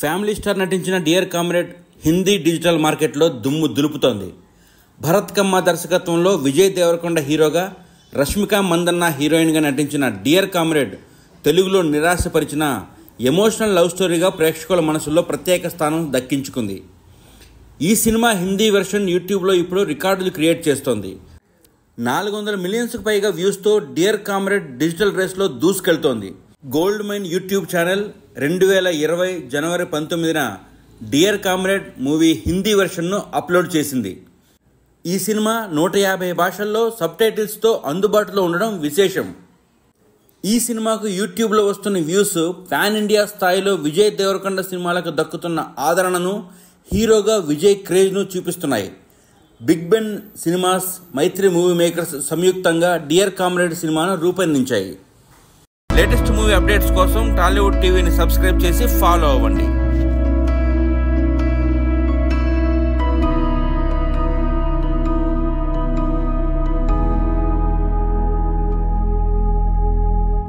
Family star నటించిన dear comrade Hindi digital మార్కెట్లో దుమ్ము దులుపుతోంది. భరత్ కమ్మ దర్శకత్వంలో విజయ్ దేవరకొండ హీరోగా, రష్మిక మందన్న హీరోయిన్గా నటించిన డియర్ కామ్రేడ్ తెలుగులో నిరాశపరిచిన ఎమోషనల్ లవ్ స్టోరీగా ప్రేక్షకుల మనసుల్లో ప్రత్యేక స్థానం దక్కించుకుంది. ఈ సినిమా హిందీ వెర్షన్ యూట్యూబ్లో ఇప్పుడు రికార్డులు క్రియేట్ చేస్తోంది. 400 మిలియన్స్కు పైగా వ్యూస్తో డియర్ కామ్రేడ్ డిజిటల్ రేస్లో దూసుకెళ్తోంది. గోల్డ్ మైన్ యూట్యూబ్ ఛానల్ 2020 జనవరి 19న డియర్ కామ్రేడ్ మూవీ హిందీ వెర్షన్ను అప్లోడ్ చేసింది. ఈ సినిమా 150 భాషల్లో సబ్టైటిల్స్తో అందుబాటులో ఉండడం విశేషం. ఈ సినిమాకు యూట్యూబ్లో వస్తున్న వ్యూస్ పాన్ ఇండియా స్థాయిలో విజయ్ దేవరకొండ సినిమాలకు దక్కుతున్న ఆదరణను, హీరోగా విజయ్ క్రేజ్ను చూపిస్తున్నాయి. బిగ్ బెన్ సినిమాస్, మైత్రి మూవీ మేకర్స్ సంయుక్తంగా డియర్ కామ్రేడ్ సినిమాను రూపొందించాయి. లేటెస్ట్ మూవీ అప్డేట్స్ కోసం టాలీవుడ్ టీవీని సబ్స్క్రైబ్ చేసి ఫాలో అవ్వండి.